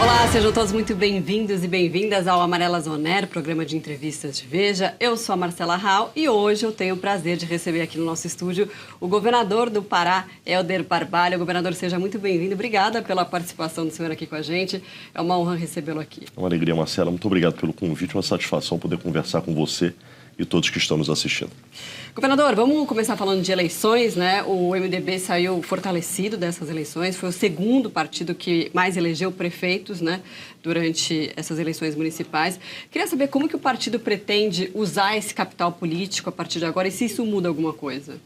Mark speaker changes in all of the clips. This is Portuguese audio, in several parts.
Speaker 1: Olá, sejam todos muito bem-vindos e bem-vindas ao Amarelas On Air, programa de entrevistas de Veja. Eu sou a Marcela Rau e hoje eu tenho o prazer de receber aqui no nosso estúdio o governador do Pará, Helder Barbalho. Governador, seja muito bem-vindo. Obrigada pela participação do senhor aqui com a gente. É uma honra recebê-lo aqui.
Speaker 2: É uma alegria, Marcela. Muito obrigado pelo convite. Uma satisfação poder conversar com você e todos que estão nos assistindo.
Speaker 1: Governador, vamos começar falando de eleições, né? O MDB saiu fortalecido dessas eleições, foi o segundo partido que mais elegeu prefeitos, né, durante essas eleições municipais. Queria saber como que o partido pretende usar esse capital político a partir de agora e se isso muda alguma coisa.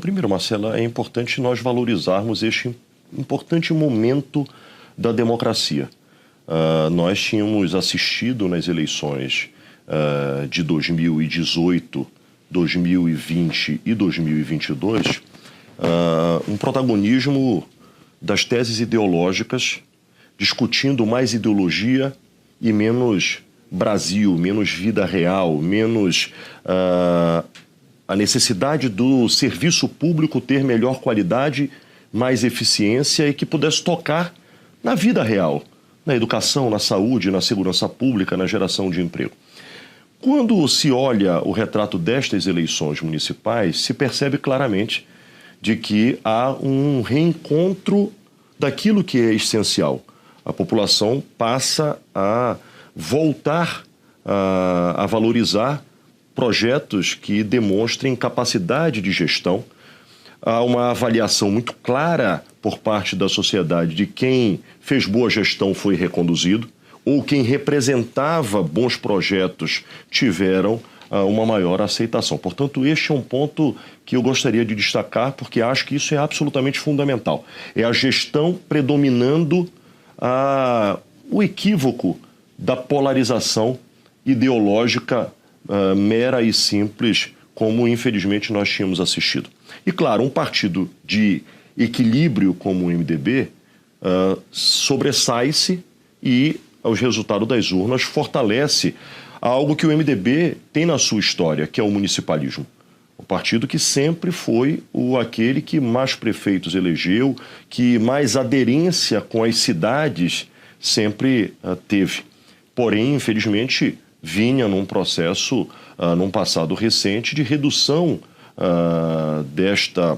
Speaker 2: Primeiro, Marcela, é importante nós valorizarmos este importante momento da democracia. Nós tínhamos assistido nas eleições de 2018, 2020 e 2022, um protagonismo das teses ideológicas, discutindo mais ideologia e menos Brasil, menos vida real, menos a necessidade do serviço público ter melhor qualidade, mais eficiência e que pudesse tocar na vida real, na educação, na saúde, na segurança pública, na geração de emprego. Quando se olha o retrato destas eleições municipais, se percebe claramente de que há um reencontro daquilo que é essencial. A população passa a voltar a valorizar projetos que demonstrem capacidade de gestão. Há uma avaliação muito clara por parte da sociedade de quem fez boa gestão foi reconduzido, ou quem representava bons projetos tiveram uma maior aceitação. Portanto, este é um ponto que eu gostaria de destacar, porque acho que isso é absolutamente fundamental. É a gestão predominando o equívoco da polarização ideológica mera e simples, como infelizmente nós tínhamos assistido. E claro, um partido de equilíbrio como o MDB sobressai-se e os resultados das urnas fortalece algo que o MDB tem na sua história, que é o municipalismo. O partido que sempre foi aquele que mais prefeitos elegeu, que mais aderência com as cidades sempre teve. Porém, infelizmente, vinha num processo, num passado recente, de redução desta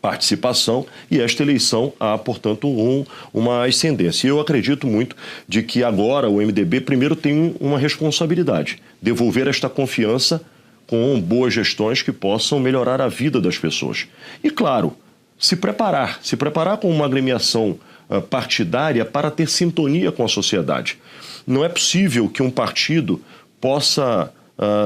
Speaker 2: participação, e esta eleição há, portanto, uma ascendência. Eu acredito muito de que agora o MDB primeiro tem uma responsabilidade, devolver esta confiança com boas gestões que possam melhorar a vida das pessoas. E, claro, se preparar com uma agremiação partidária para ter sintonia com a sociedade. Não é possível que um partido possa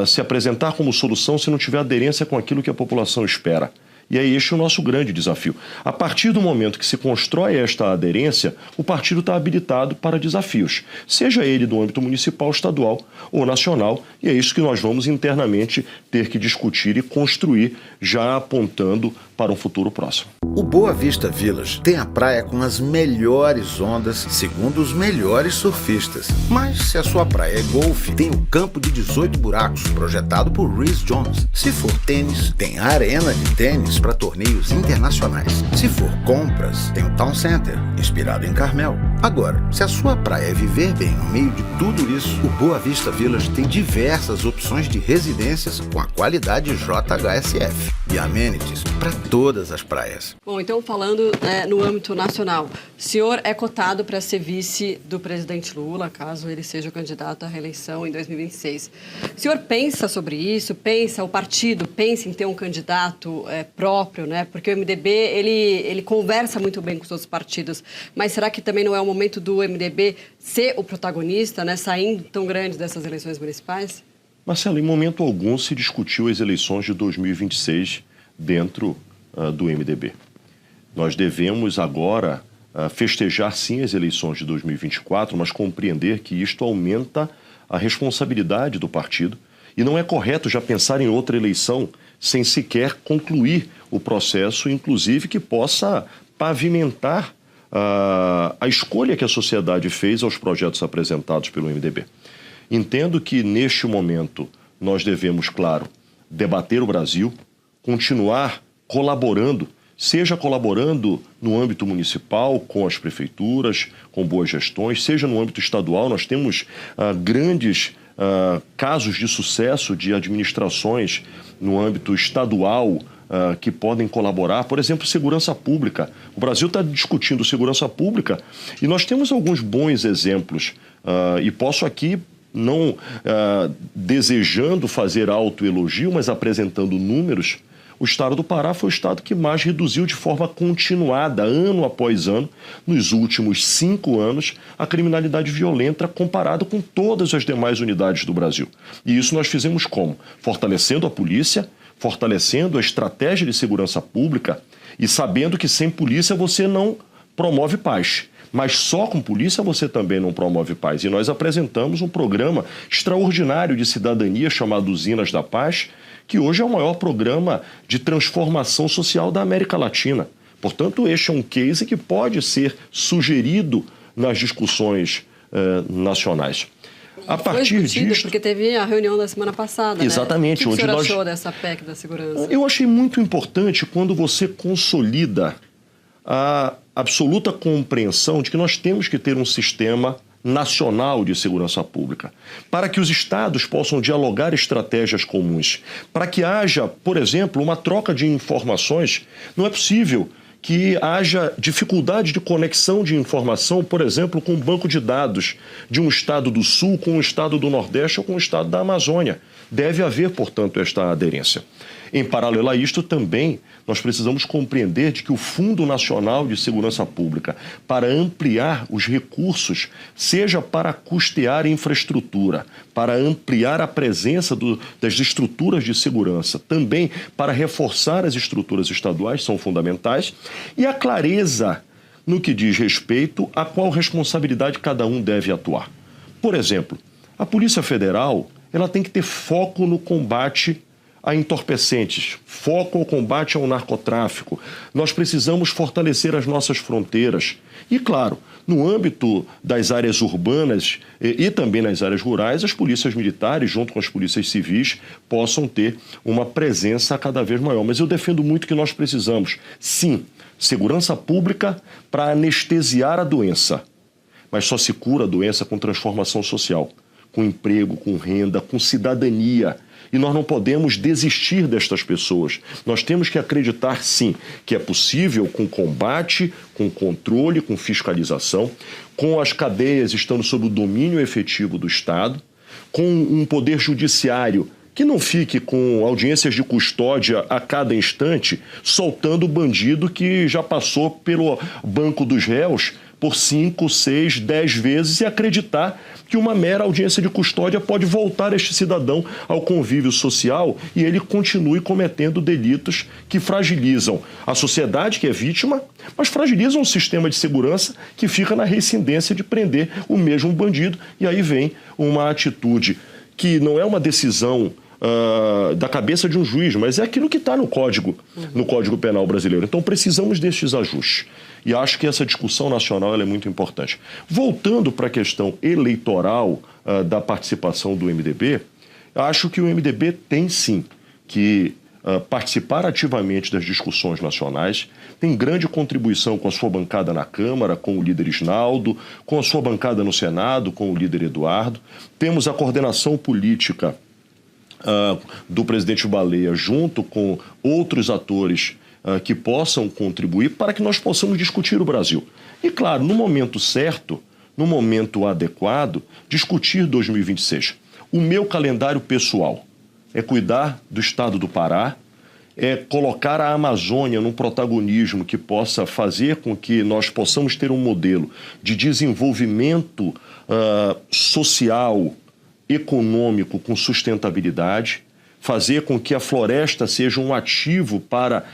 Speaker 2: se apresentar como solução se não tiver aderência com aquilo que a população espera. E é este o nosso grande desafio. A partir do momento que se constrói esta aderência, o partido está habilitado para desafios, seja ele do âmbito municipal, estadual ou nacional, e é isso que nós vamos internamente ter que discutir e construir, já apontando para um futuro próximo.
Speaker 3: O Boa Vista Village tem a praia com as melhores ondas, segundo os melhores surfistas. Mas se a sua praia é golfe, tem o campo de 18 buracos, projetado por Rhys Jones. Se for tênis, tem a arena de tênis para torneios internacionais. Se for compras, tem o Town Center, inspirado em Carmel. Agora, se a sua praia é viver bem no meio de tudo isso, o Boa Vista Village tem diversas opções de residências com a qualidade JHSF e amenities para todas as praias.
Speaker 1: Bom, então falando no âmbito nacional, o senhor é cotado para ser vice do presidente Lula, caso ele seja candidato à reeleição em 2026. O senhor pensa sobre isso? O partido pensa em ter um candidato próprio, né? Porque o MDB, ele conversa muito bem com os outros partidos, mas será que também não é o momento do MDB ser o protagonista, né? Saindo tão grande dessas eleições municipais?
Speaker 2: Marcelo, em momento algum se discutiu as eleições de 2026 dentro do MDB. Nós devemos agora festejar sim as eleições de 2024, mas compreender que isto aumenta a responsabilidade do partido e não é correto já pensar em outra eleição sem sequer concluir o processo, inclusive que possa pavimentar a escolha que a sociedade fez aos projetos apresentados pelo MDB. Entendo que neste momento nós devemos, claro, debater o Brasil, continuar colaborando seja colaborando no âmbito municipal, com as prefeituras, com boas gestões, seja no âmbito estadual. Nós temos grandes casos de sucesso de administrações no âmbito estadual que podem colaborar. Por exemplo, segurança pública. O Brasil está discutindo segurança pública e nós temos alguns bons exemplos. E posso aqui, não desejando fazer autoelogio, mas apresentando números, o estado do Pará foi o estado que mais reduziu de forma continuada, ano após ano, nos últimos 5 anos, a criminalidade violenta comparado com todas as demais unidades do Brasil. E isso nós fizemos como? Fortalecendo a polícia, fortalecendo a estratégia de segurança pública e sabendo que sem polícia você não promove paz. Mas só com polícia você também não promove paz. E nós apresentamos um programa extraordinário de cidadania chamado Usinas da Paz, que hoje é o maior programa de transformação social da América Latina. Portanto, este é um case que pode ser sugerido nas discussões nacionais. A partir disso,
Speaker 1: porque teve a reunião da semana passada,
Speaker 2: exatamente,
Speaker 1: né? O que o senhor
Speaker 2: onde
Speaker 1: achou dessa PEC da segurança?
Speaker 2: Eu achei muito importante quando você consolida a absoluta compreensão de que nós temos que ter um sistema nacional de segurança pública, para que os estados possam dialogar estratégias comuns, para que haja, por exemplo, uma troca de informações. Não é possível que haja dificuldade de conexão de informação, por exemplo, com o banco de dados de um estado do Sul, com um estado do Nordeste ou com um estado da Amazônia. Deve haver, portanto, esta aderência. Em paralelo a isto, também, nós precisamos compreender de que o Fundo Nacional de Segurança Pública, para ampliar os recursos, seja para custear infraestrutura, para ampliar a presença das estruturas de segurança, também para reforçar as estruturas estaduais, são fundamentais, e a clareza no que diz respeito a qual responsabilidade cada um deve atuar. Por exemplo, a Polícia Federal, ela tem que ter foco no combate a entorpecentes, foco ao combate ao narcotráfico. Nós precisamos fortalecer as nossas fronteiras. E, claro, no âmbito das áreas urbanas e também nas áreas rurais, as polícias militares, junto com as polícias civis, possam ter uma presença cada vez maior. Mas eu defendo muito que nós precisamos, sim, segurança pública para anestesiar a doença. Mas só se cura a doença com transformação social, com emprego, com renda, com cidadania. E nós não podemos desistir destas pessoas. Nós temos que acreditar, sim, que é possível com combate, com controle, com fiscalização, com as cadeias estando sob o domínio efetivo do Estado, com um poder judiciário que não fique com audiências de custódia a cada instante, soltando o bandido que já passou pelo banco dos réus por 5, 6, 10 vezes e acreditar que uma mera audiência de custódia pode voltar este cidadão ao convívio social e ele continue cometendo delitos que fragilizam a sociedade, que é vítima, mas fragilizam o sistema de segurança que fica na reincidência de prender o mesmo bandido. E aí vem uma atitude que não é uma decisão da cabeça de um juiz, mas é aquilo que está no Código Penal brasileiro. Então precisamos destes ajustes. E acho que essa discussão nacional ela é muito importante. Voltando para a questão eleitoral da participação do MDB, acho que o MDB tem sim que participar ativamente das discussões nacionais, tem grande contribuição com a sua bancada na Câmara, com o líder Isnaldo, com a sua bancada no Senado, com o líder Eduardo. Temos a coordenação política do presidente Baleia, junto com outros atores que possam contribuir para que nós possamos discutir o Brasil. E, claro, no momento certo, no momento adequado, discutir 2026. O meu calendário pessoal é cuidar do estado do Pará, é colocar a Amazônia num protagonismo que possa fazer com que nós possamos ter um modelo de desenvolvimento social, econômico com sustentabilidade, fazer com que a floresta seja um ativo para,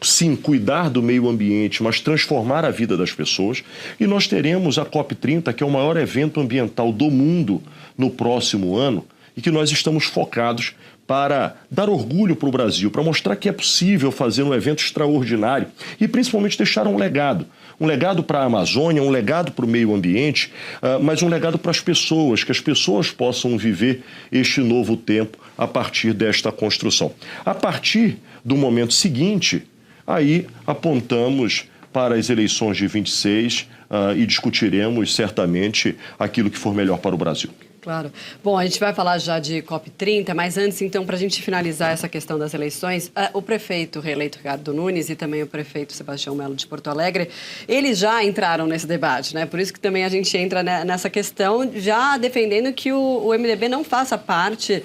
Speaker 2: sim, cuidar do meio ambiente, mas transformar a vida das pessoas. E nós teremos a COP30, que é o maior evento ambiental do mundo no próximo ano, e que nós estamos focados para dar orgulho para o Brasil, para mostrar que é possível fazer um evento extraordinário e principalmente deixar um legado. Um legado para a Amazônia, um legado para o meio ambiente, mas um legado para as pessoas, que as pessoas possam viver este novo tempo a partir desta construção. A partir do momento seguinte, aí apontamos para as eleições de 26 e discutiremos certamente aquilo que for melhor para o Brasil.
Speaker 1: Claro. Bom, a gente vai falar já de COP30, mas antes, então, para a gente finalizar essa questão das eleições, o prefeito reeleito Ricardo Nunes e também o prefeito Sebastião Melo de Porto Alegre, eles já entraram nesse debate, né? Por isso que também a gente entra nessa questão, já defendendo que o MDB não faça parte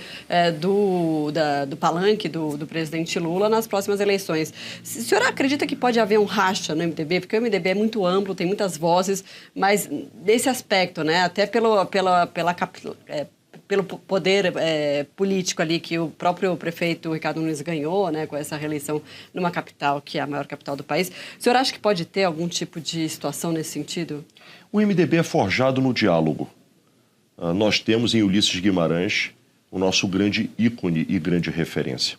Speaker 1: do palanque do presidente Lula nas próximas eleições. O senhor acredita que pode haver um racha no MDB? Porque o MDB é muito amplo, tem muitas vozes, mas nesse aspecto, né? Até pelo poder político ali que o próprio prefeito Ricardo Nunes ganhou, né, com essa reeleição numa capital que é a maior capital do país. O senhor acha que pode ter algum tipo de situação nesse sentido?
Speaker 2: O MDB é forjado no diálogo. Nós temos em Ulisses Guimarães o nosso grande ícone e grande referência.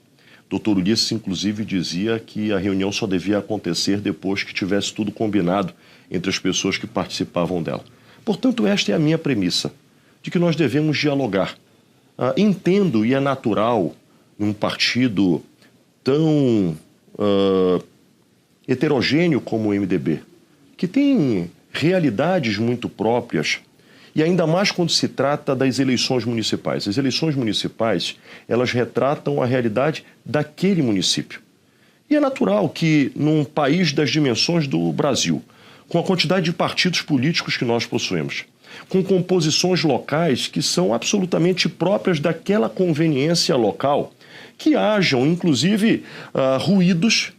Speaker 2: Dr. Ulisses, inclusive, dizia que a reunião só devia acontecer depois que tivesse tudo combinado entre as pessoas que participavam dela. Portanto, esta é a minha premissa, de que nós devemos dialogar. Entendo e é natural num partido tão heterogêneo como o MDB, que tem realidades muito próprias, e ainda mais quando se trata das eleições municipais. As eleições municipais, elas retratam a realidade daquele município. E é natural que num país das dimensões do Brasil, com a quantidade de partidos políticos que nós possuímos, com composições locais que são absolutamente próprias daquela conveniência local, que hajam, inclusive, ruídos,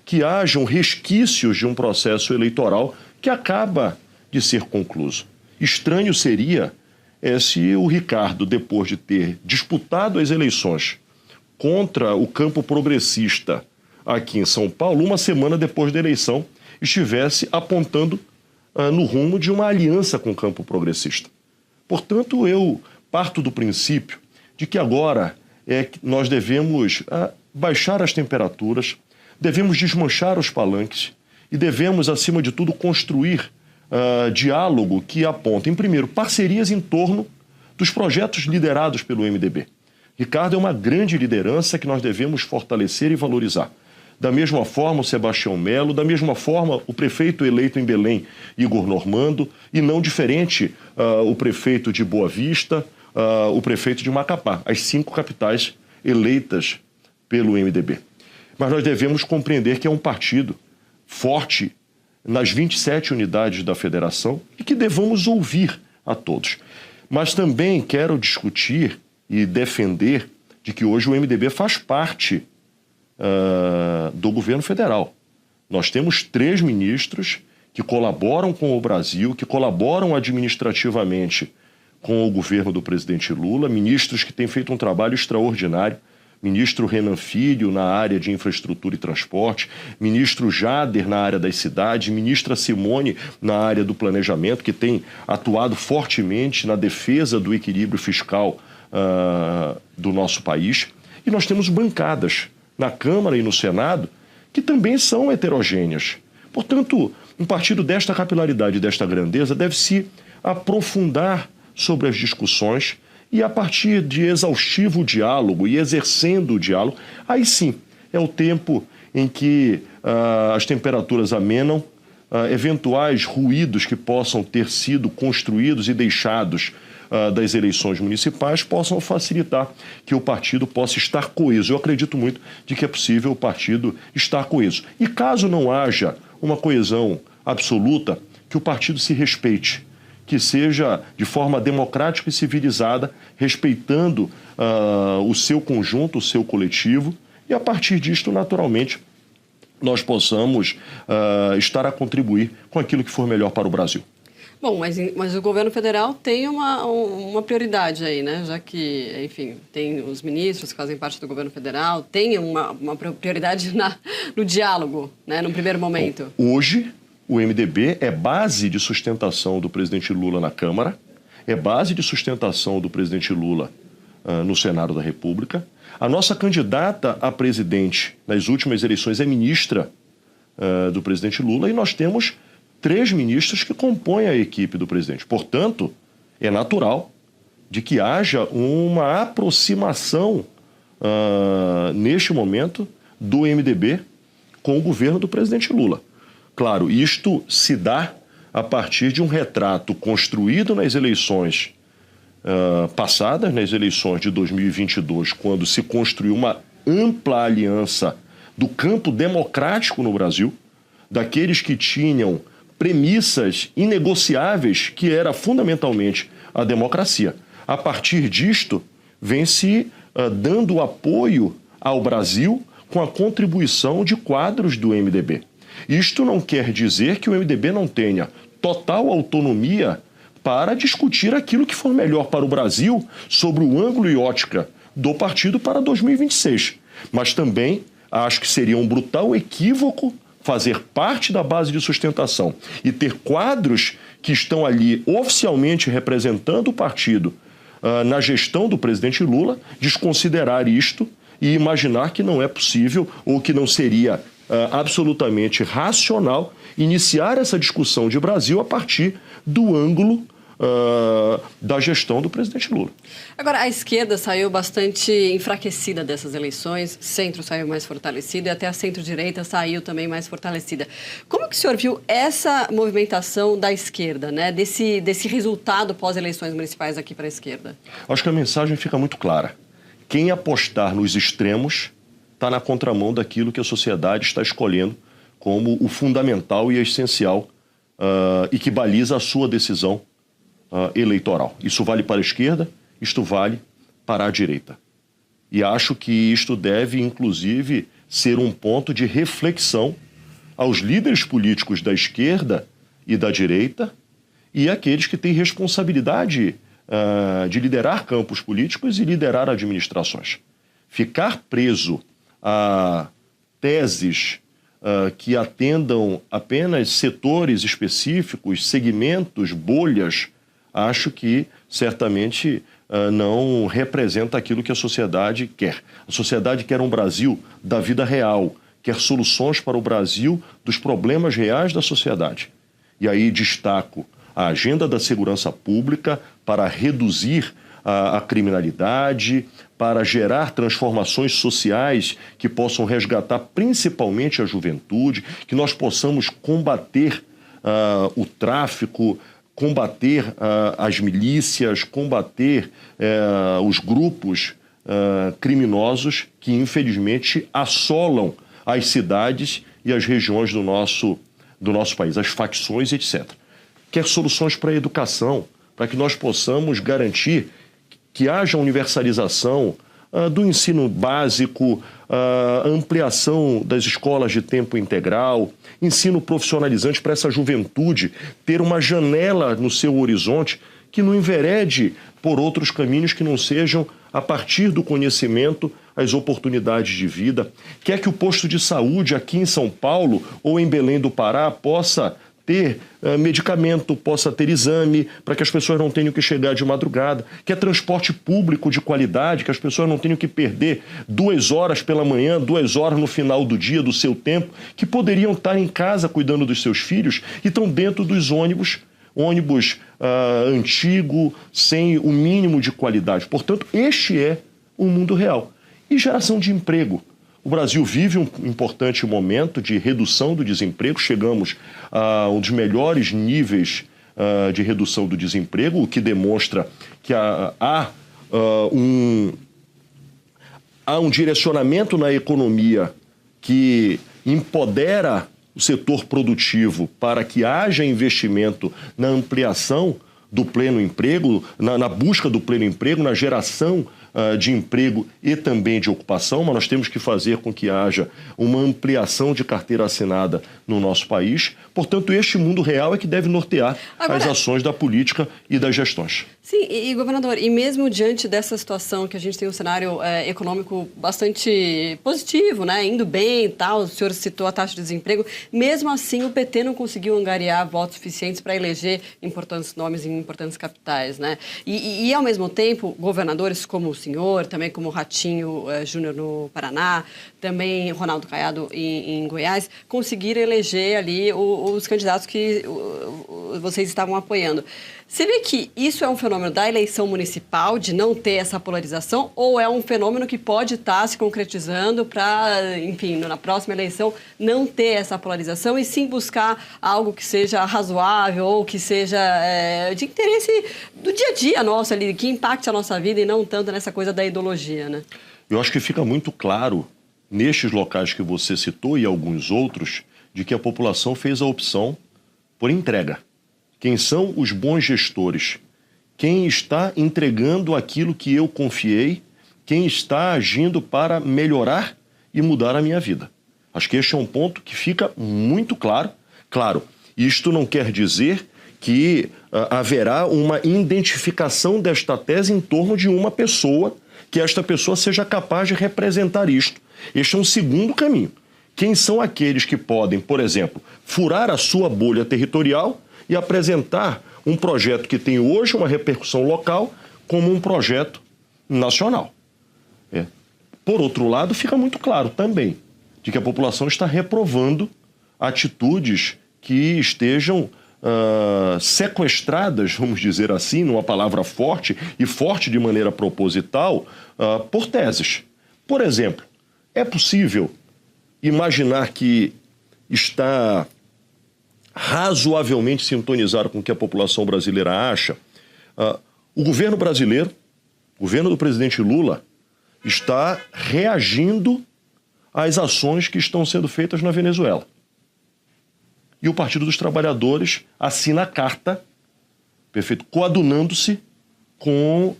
Speaker 2: que hajam resquícios de um processo eleitoral que acaba de ser concluso. Estranho seria se o Ricardo, depois de ter disputado as eleições contra o campo progressista aqui em São Paulo, uma semana depois da eleição, estivesse apontando no rumo de uma aliança com o campo progressista. Portanto, eu parto do princípio de que agora nós devemos baixar as temperaturas, devemos desmanchar os palanques e devemos, acima de tudo, construir diálogo que apontem, primeiro, parcerias em torno dos projetos liderados pelo MDB. Ricardo é uma grande liderança que nós devemos fortalecer e valorizar. Da mesma forma, o Sebastião Melo, da mesma forma, o prefeito eleito em Belém, Igor Normando, e não diferente o prefeito de Boa Vista, o prefeito de Macapá, as 5 capitais eleitas pelo MDB. Mas nós devemos compreender que é um partido forte nas 27 unidades da federação e que devamos ouvir a todos. Mas também quero discutir e defender de que hoje o MDB faz parte do governo federal. Nós temos 3 ministros que colaboram com o Brasil, que colaboram administrativamente com o governo do presidente Lula, ministros que têm feito um trabalho extraordinário, ministro Renan Filho na área de infraestrutura e transporte, ministro Jader na área das cidades, ministra Simone na área do planejamento, que tem atuado fortemente na defesa do equilíbrio fiscal do nosso país. E nós temos bancadas na Câmara e no Senado, que também são heterogêneas. Portanto, um partido desta capilaridade e desta grandeza deve se aprofundar sobre as discussões e, a partir de exaustivo diálogo e exercendo o diálogo, aí sim é o tempo em que as temperaturas amenam, eventuais ruídos que possam ter sido construídos e deixados das eleições municipais possam facilitar que o partido possa estar coeso. Eu acredito muito de que é possível o partido estar coeso. E caso não haja uma coesão absoluta, que o partido se respeite, que seja de forma democrática e civilizada, respeitando o seu conjunto, o seu coletivo, e a partir disto, naturalmente, nós possamos estar a contribuir com aquilo que for melhor para o Brasil.
Speaker 1: Bom, mas o governo federal tem uma prioridade aí, né? Já que, enfim, tem os ministros que fazem parte do governo federal, tem uma prioridade no diálogo, né? No primeiro momento.
Speaker 2: Hoje, o MDB é base de sustentação do presidente Lula na Câmara, é base de sustentação do presidente Lula no Senado da República. A nossa candidata a presidente nas últimas eleições é ministra do presidente Lula e nós temos 3 ministros que compõem a equipe do presidente. Portanto, é natural de que haja uma aproximação neste momento do MDB com o governo do presidente Lula. Claro, isto se dá a partir de um retrato construído nas eleições passadas, nas eleições de 2022, quando se construiu uma ampla aliança do campo democrático no Brasil, daqueles que tinham premissas inegociáveis, que era fundamentalmente a democracia. A partir disto, vem se dando apoio ao Brasil com a contribuição de quadros do MDB. Isto não quer dizer que o MDB não tenha total autonomia para discutir aquilo que for melhor para o Brasil sobre o ângulo e ótica do partido para 2026. Mas também acho que seria um brutal equívoco fazer parte da base de sustentação e ter quadros que estão ali oficialmente representando o partido na gestão do presidente Lula, desconsiderar isto e imaginar que não é possível ou que não seria absolutamente racional iniciar essa discussão de Brasil a partir do ângulo da gestão do presidente Lula.
Speaker 1: Agora, a esquerda saiu bastante enfraquecida dessas eleições, centro saiu mais fortalecido e até a centro-direita saiu também mais fortalecida. Como que o senhor viu essa movimentação da esquerda, né? desse resultado pós-eleições municipais aqui para a esquerda?
Speaker 2: Acho que a mensagem fica muito clara. Quem apostar nos extremos está na contramão daquilo que a sociedade está escolhendo como o fundamental e essencial e que baliza a sua decisão eleitoral. Isso vale para a esquerda, isto vale para a direita. E acho que isto deve, inclusive, ser um ponto de reflexão aos líderes políticos da esquerda e da direita e àqueles que têm responsabilidade de liderar campos políticos e liderar administrações. Ficar preso a teses que atendam apenas setores específicos, segmentos, bolhas, acho que certamente não representa aquilo que a sociedade quer. A sociedade quer um Brasil da vida real, quer soluções para o Brasil dos problemas reais da sociedade. E aí destaco a agenda da segurança pública para reduzir a criminalidade, para gerar transformações sociais que possam resgatar principalmente a juventude, que nós possamos combater o tráfico, combater as milícias, combater os grupos criminosos que, infelizmente, assolam as cidades e as regiões do nosso país, as facções, etc. Quer soluções para a educação, para que nós possamos garantir que haja universalização do ensino básico, ampliação das escolas de tempo integral, ensino profissionalizante para essa juventude ter uma janela no seu horizonte que não enverede por outros caminhos que não sejam, a partir do conhecimento, as oportunidades de vida. Quer que o posto de saúde aqui em São Paulo ou em Belém do Pará possa ter medicamento, possa ter exame, para que as pessoas não tenham que chegar de madrugada. Quer transporte público de qualidade, que as pessoas não tenham que perder 2 horas pela manhã, 2 horas no final do dia, do seu tempo, que poderiam estar em casa cuidando dos seus filhos e estão dentro dos ônibus antigo, sem o mínimo de qualidade. Portanto, este é o mundo real. E geração de emprego. O Brasil vive um importante momento de redução do desemprego. Chegamos a um dos melhores níveis de redução do desemprego, o que demonstra que há um direcionamento na economia que empodera o setor produtivo para que haja investimento na ampliação do pleno emprego, na busca do pleno emprego, na geração de emprego e também de ocupação, mas nós temos que fazer com que haja uma ampliação de carteira assinada no nosso país. Portanto, este mundo real é que deve nortear as ações da política e das gestões.
Speaker 1: Sim, e governador, e mesmo diante dessa situação que a gente tem um cenário econômico bastante positivo, né, indo bem e tal, o senhor citou a taxa de desemprego, mesmo assim o PT não conseguiu angariar votos suficientes para eleger importantes nomes em importantes capitais, né? E ao mesmo tempo, governadores como o senhor, também como Ratinho Júnior no Paraná, também Ronaldo Caiado em Goiás, conseguiram eleger ali os candidatos que vocês estavam apoiando. Você vê que isso é um fenômeno da eleição municipal, de não ter essa polarização, ou é um fenômeno que pode estar se concretizando para, enfim, na próxima eleição não ter essa polarização e sim buscar algo que seja razoável ou que seja de interesse do dia a dia nosso ali, que impacte a nossa vida e não tanto nessa coisa da ideologia, né?
Speaker 2: Eu acho que fica muito claro, nestes locais que você citou e alguns outros, de que a população fez a opção por entrega. Quem são os bons gestores? Quem está entregando aquilo que eu confiei? Quem está agindo para melhorar e mudar a minha vida? Acho que este é um ponto que fica muito claro. Claro, isto não quer dizer que haverá uma identificação desta tese em torno de uma pessoa, que esta pessoa seja capaz de representar isto. Este é um segundo caminho. Quem são aqueles que podem, por exemplo, furar a sua bolha territorial e apresentar um projeto que tem hoje uma repercussão local como um projeto nacional? Por outro lado, fica muito claro também de que a população está reprovando atitudes que estejam sequestradas, vamos dizer assim, numa palavra forte e forte de maneira proposital, por teses. Por exemplo, é possível imaginar que está razoavelmente sintonizado com o que a população brasileira acha? O governo brasileiro, o governo do presidente Lula, está reagindo às ações que estão sendo feitas na Venezuela. E o Partido dos Trabalhadores assina a carta, perfeito, coadunando-se com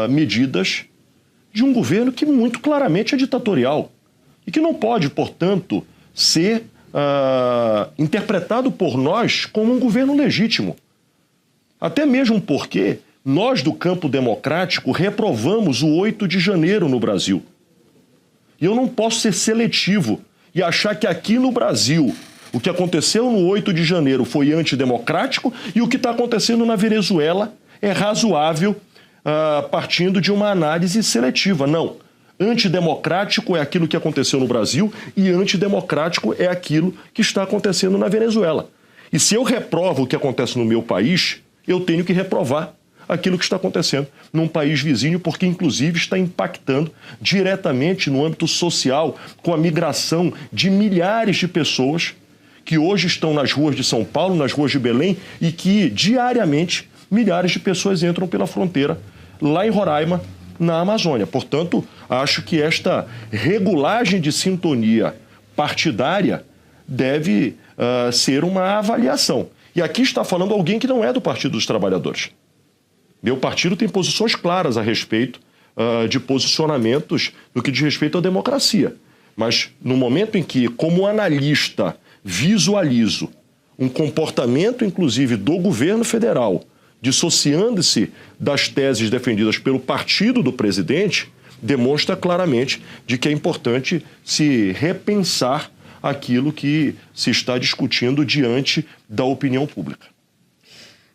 Speaker 2: medidas de um governo que muito claramente é ditatorial e que não pode, portanto, ser interpretado por nós como um governo legítimo. Até mesmo porque nós do campo democrático reprovamos o 8 de janeiro no Brasil. E eu não posso ser seletivo e achar que aqui no Brasil o que aconteceu no 8 de janeiro foi antidemocrático e o que está acontecendo na Venezuela é razoável partindo de uma análise seletiva. Não. Antidemocrático é aquilo que aconteceu no Brasil e antidemocrático é aquilo que está acontecendo na Venezuela. E se eu reprovo o que acontece no meu país, eu tenho que reprovar aquilo que está acontecendo num país vizinho, porque inclusive está impactando diretamente no âmbito social com a migração de milhares de pessoas que hoje estão nas ruas de São Paulo, nas ruas de Belém e que diariamente milhares de pessoas entram pela fronteira lá em Roraima, na Amazônia. Portanto, acho que esta regulagem de sintonia partidária deve ser uma avaliação. E aqui está falando alguém que não é do Partido dos Trabalhadores. Meu partido tem posições claras a respeito de posicionamentos no que diz respeito à democracia. Mas no momento em que, como analista, visualizo um comportamento, inclusive, do governo federal, dissociando-se das teses defendidas pelo partido do presidente, demonstra claramente de que é importante se repensar aquilo que se está discutindo diante da opinião pública.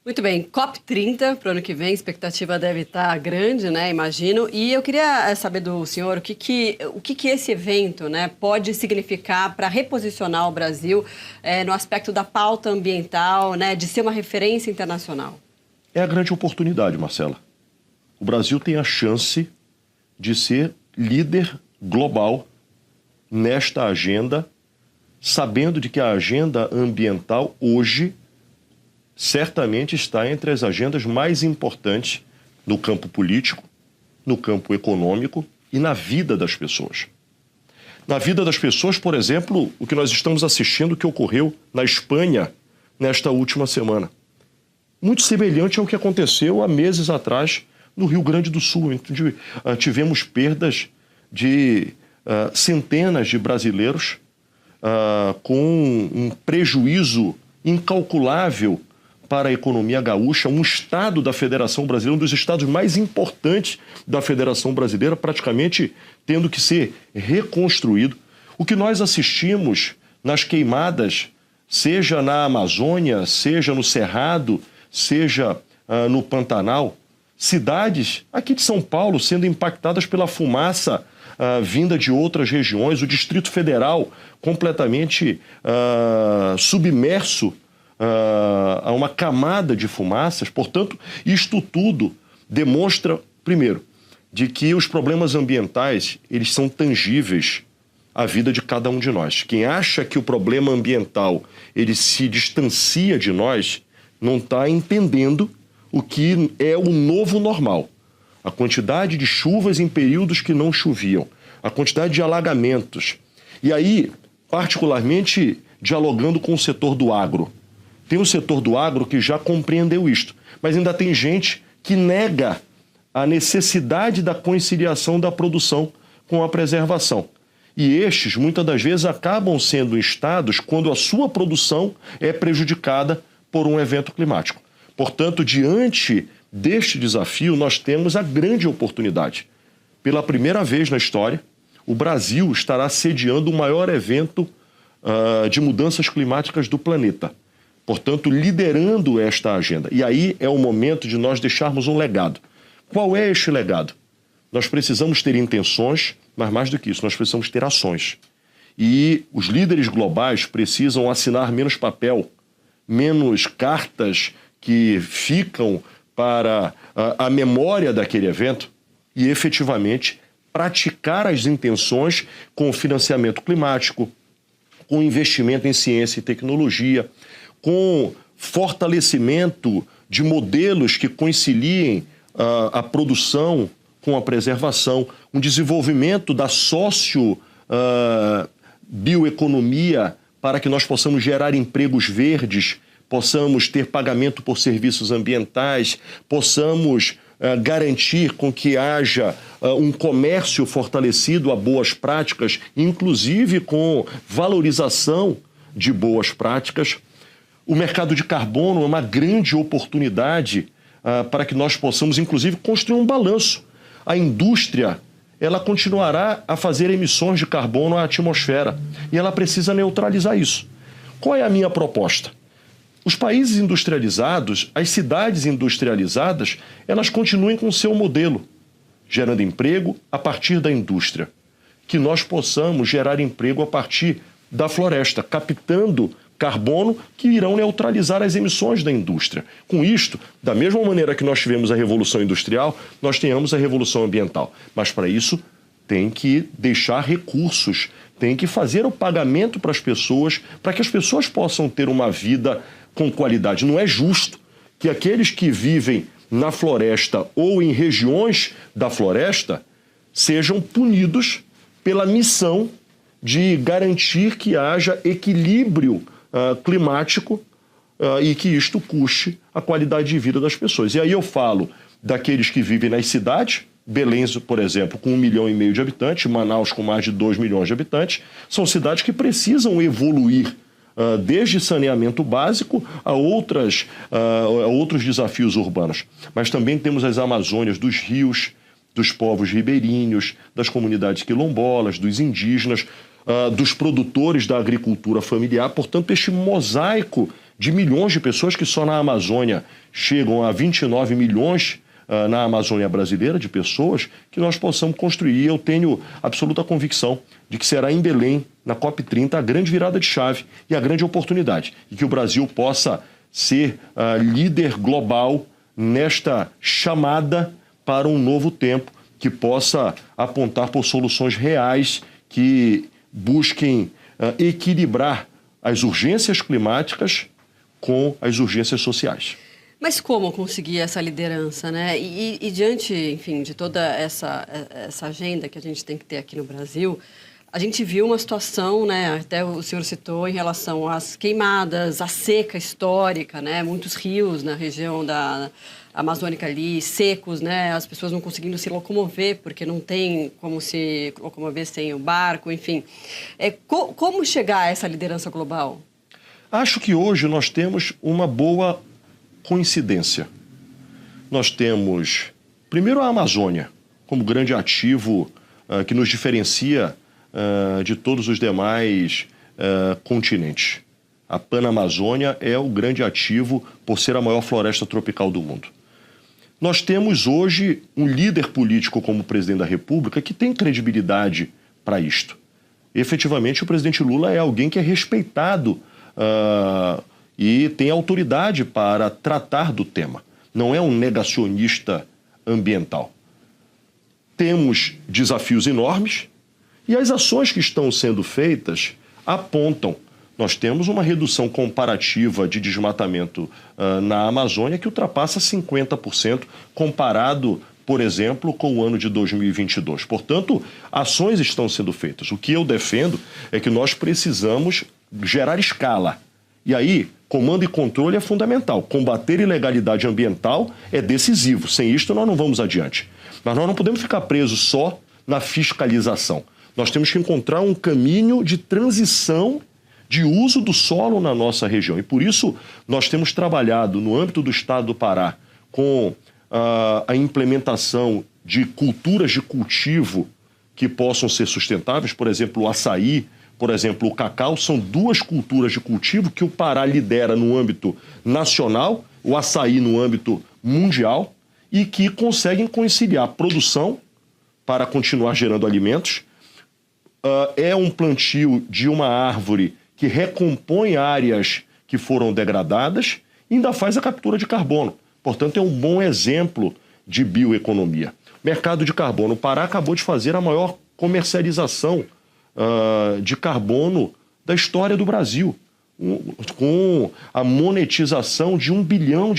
Speaker 1: Muito bem, COP30 para o ano que vem, a expectativa deve estar grande, né, imagino. E eu queria saber do senhor o que esse evento, né, pode significar para reposicionar o Brasil no aspecto da pauta ambiental, né, de ser uma referência internacional.
Speaker 2: É a grande oportunidade, Marcela. O Brasil tem a chance de ser líder global nesta agenda, sabendo de que a agenda ambiental hoje certamente está entre as agendas mais importantes no campo político, no campo econômico e na vida das pessoas. Na vida das pessoas, por exemplo, o que nós estamos assistindo que ocorreu na Espanha nesta última semana. Muito semelhante ao que aconteceu há meses atrás no Rio Grande do Sul, onde tivemos perdas de centenas de brasileiros com um prejuízo incalculável para a economia gaúcha, um estado da Federação Brasileira, um dos estados mais importantes da Federação Brasileira, praticamente tendo que ser reconstruído. O que nós assistimos nas queimadas, seja na Amazônia, seja no Cerrado, seja no Pantanal, cidades aqui de São Paulo sendo impactadas pela fumaça vinda de outras regiões, o Distrito Federal completamente submerso a uma camada de fumaças. Portanto, isto tudo demonstra, primeiro, de que os problemas ambientais, eles são tangíveis à vida de cada um de nós. Quem acha que o problema ambiental ele se distancia de nós, não está entendendo o que é o novo normal. A quantidade de chuvas em períodos que não choviam, a quantidade de alagamentos. E aí, particularmente, dialogando com o setor do agro. Tem um setor do agro que já compreendeu isto, mas ainda tem gente que nega a necessidade da conciliação da produção com a preservação. E estes, muitas das vezes, acabam sendo estados quando a sua produção é prejudicada por um evento climático. Portanto, diante deste desafio, nós temos a grande oportunidade. Pela primeira vez na história, o Brasil estará sediando o maior evento de mudanças climáticas do planeta. Portanto, liderando esta agenda. E aí é o momento de nós deixarmos um legado. Qual é este legado? Nós precisamos ter intenções, mas mais do que isso, nós precisamos ter ações. E os líderes globais precisam assinar menos papel, menos cartas que ficam para a memória daquele evento e efetivamente praticar as intenções com financiamento climático, com investimento em ciência e tecnologia, com fortalecimento de modelos que conciliem a produção com a preservação, um desenvolvimento da bioeconomia para que nós possamos gerar empregos verdes, possamos ter pagamento por serviços ambientais, possamos garantir com que haja um comércio fortalecido a boas práticas, inclusive com valorização de boas práticas. O mercado de carbono é uma grande oportunidade para que nós possamos, inclusive, construir um balanço. A indústria, ela continuará a fazer emissões de carbono à atmosfera e ela precisa neutralizar isso. Qual é a minha proposta? Os países industrializados, as cidades industrializadas, elas continuem com o seu modelo, gerando emprego a partir da indústria. Que nós possamos gerar emprego a partir da floresta, captando carbono que irão neutralizar as emissões da indústria. Com isto, da mesma maneira que nós tivemos a Revolução Industrial, nós tenhamos a Revolução Ambiental. Mas para isso tem que deixar recursos, tem que fazer o pagamento para as pessoas, para que as pessoas possam ter uma vida com qualidade. Não é justo que aqueles que vivem na floresta ou em regiões da floresta sejam punidos pela missão de garantir que haja equilíbrio climático e que isto custe a qualidade de vida das pessoas. E aí eu falo daqueles que vivem nas cidades, Belém, por exemplo, com 1,5 milhão de habitantes, Manaus com mais de 2 milhões de habitantes, são cidades que precisam evoluir desde saneamento básico a outros desafios urbanos. Mas também temos as Amazônias dos rios, dos povos ribeirinhos, das comunidades quilombolas, dos indígenas, dos produtores da agricultura familiar. Portanto, este mosaico de milhões de pessoas que só na Amazônia chegam a 29 milhões na Amazônia brasileira de pessoas, que nós possamos construir. Eu tenho absoluta convicção de que será em Belém, na COP30, a grande virada de chave e a grande oportunidade, e que o Brasil possa ser líder global nesta chamada para um novo tempo, que possa apontar por soluções reais que busquem equilibrar as urgências climáticas com as urgências sociais.
Speaker 1: Mas como conseguir essa liderança, né? E diante, enfim, de toda essa agenda que a gente tem que ter aqui no Brasil, a gente viu uma situação, né? Até o senhor citou em relação às queimadas, à seca histórica, né? Muitos rios na região da amazônica ali, secos, né? As pessoas não conseguindo se locomover, porque não tem como se locomover sem o barco, enfim. Como chegar a essa liderança global?
Speaker 2: Acho que hoje nós temos uma boa coincidência. Nós temos, primeiro, a Amazônia, como grande ativo que nos diferencia de todos os demais continentes. A Panamazônia é o grande ativo por ser a maior floresta tropical do mundo. Nós temos hoje um líder político como o presidente da República que tem credibilidade para isto. Efetivamente, o presidente Lula é alguém que é respeitado e tem autoridade para tratar do tema. Não é um negacionista ambiental. Temos desafios enormes e as ações que estão sendo feitas apontam. Nós temos uma redução comparativa de desmatamento na Amazônia que ultrapassa 50% comparado, por exemplo, com o ano de 2022. Portanto, ações estão sendo feitas. O que eu defendo é que nós precisamos gerar escala. E aí, comando e controle é fundamental. Combater ilegalidade ambiental é decisivo. Sem isto, nós não vamos adiante. Mas nós não podemos ficar presos só na fiscalização. Nós temos que encontrar um caminho de transição de uso do solo na nossa região. E por isso nós temos trabalhado no âmbito do Estado do Pará com a implementação de culturas de cultivo que possam ser sustentáveis, por exemplo, o açaí, por exemplo, o cacau, são duas culturas de cultivo que o Pará lidera no âmbito nacional, o açaí no âmbito mundial, e que conseguem conciliar produção para continuar gerando alimentos. É um plantio de uma árvore que recompõe áreas que foram degradadas e ainda faz a captura de carbono. Portanto, é um bom exemplo de bioeconomia. Mercado de carbono. O Pará acabou de fazer a maior comercialização de carbono da história do Brasil, com a monetização de R$1 bilhão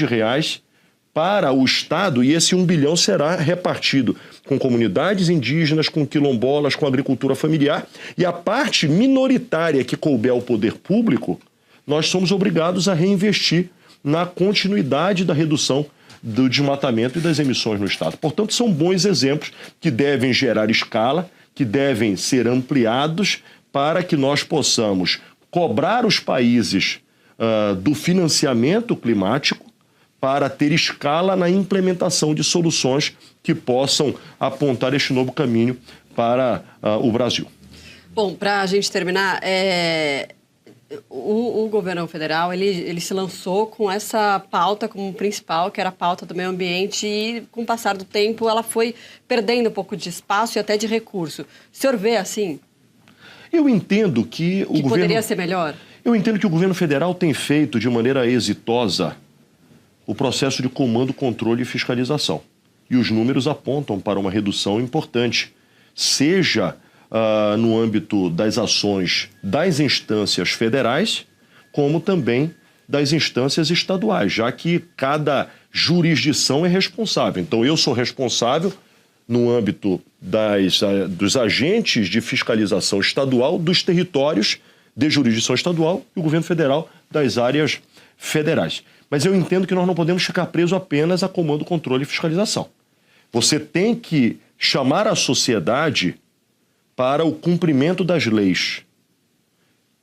Speaker 2: para o Estado, e esse 1 bilhão será repartido com comunidades indígenas, com quilombolas, com agricultura familiar, e a parte minoritária que couber ao poder público, nós somos obrigados a reinvestir na continuidade da redução do desmatamento e das emissões no Estado. Portanto, são bons exemplos que devem gerar escala, que devem ser ampliados para que nós possamos cobrar os países do financiamento climático para ter escala na implementação de soluções que possam apontar este novo caminho para o Brasil.
Speaker 1: Bom, para a gente terminar, o governo federal ele se lançou com essa pauta como principal, que era a pauta do meio ambiente, e com o passar do tempo ela foi perdendo um pouco de espaço e até de recurso. O senhor vê assim?
Speaker 2: Eu entendo que o governo...
Speaker 1: poderia ser melhor?
Speaker 2: Eu entendo que o governo federal tem feito de maneira exitosa o processo de comando, controle e fiscalização. E os números apontam para uma redução importante, seja no âmbito das ações das instâncias federais, como também das instâncias estaduais, já que cada jurisdição é responsável. Então, eu sou responsável no âmbito dos agentes de fiscalização estadual dos territórios de jurisdição estadual e o governo federal das áreas federais. Mas eu entendo que nós não podemos ficar presos apenas a comando, controle e fiscalização. Você tem que chamar a sociedade para o cumprimento das leis.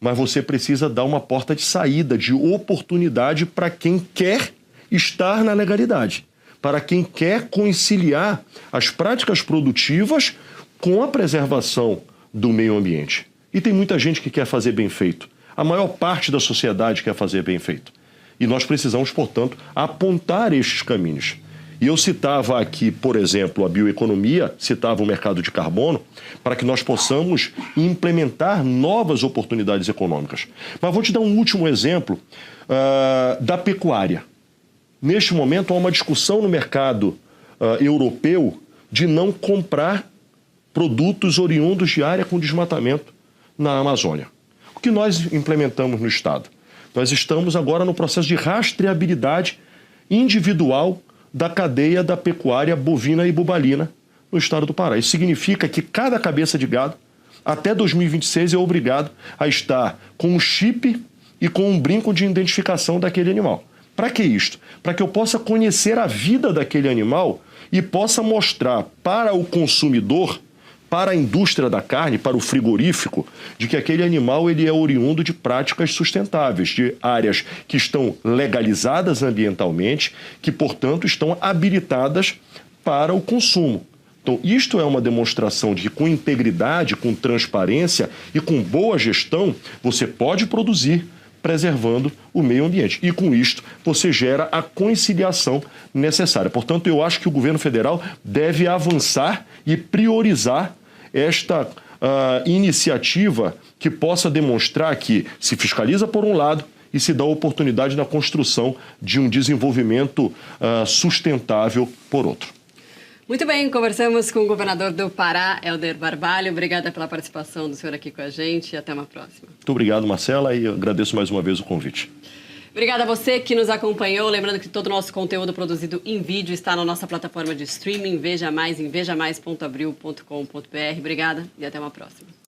Speaker 2: Mas você precisa dar uma porta de saída, de oportunidade para quem quer estar na legalidade, para quem quer conciliar as práticas produtivas com a preservação do meio ambiente. E tem muita gente que quer fazer bem feito. A maior parte da sociedade quer fazer bem feito. E nós precisamos, portanto, apontar estes caminhos. E eu citava aqui, por exemplo, a bioeconomia, citava o mercado de carbono, para que nós possamos implementar novas oportunidades econômicas. Mas vou te dar um último exemplo da pecuária. Neste momento, há uma discussão no mercado europeu de não comprar produtos oriundos de área com desmatamento na Amazônia. O que nós implementamos no Estado? Nós estamos agora no processo de rastreabilidade individual da cadeia da pecuária bovina e bubalina no Estado do Pará. Isso significa que cada cabeça de gado, até 2026, é obrigado a estar com um chip e com um brinco de identificação daquele animal. Para que isto? Para que eu possa conhecer a vida daquele animal e possa mostrar para o consumidor, para a indústria da carne, para o frigorífico, de que aquele animal ele é oriundo de práticas sustentáveis, de áreas que estão legalizadas ambientalmente, que, portanto, estão habilitadas para o consumo. Então, isto é uma demonstração de que, com integridade, com transparência e com boa gestão, você pode produzir, preservando o meio ambiente. E com isto, você gera a conciliação necessária. Portanto, eu acho que o governo federal deve avançar e priorizar esta iniciativa que possa demonstrar que se fiscaliza por um lado e se dá oportunidade na construção de um desenvolvimento sustentável por outro.
Speaker 1: Muito bem, conversamos com o governador do Pará, Helder Barbalho. Obrigada pela participação do senhor aqui com a gente e até uma próxima.
Speaker 2: Muito obrigado, Marcela, e agradeço mais uma vez o convite.
Speaker 1: Obrigada a você que nos acompanhou. Lembrando que todo o nosso conteúdo produzido em vídeo está na nossa plataforma de streaming. Veja mais em vejamais.abril.com.br. Obrigada e até uma próxima.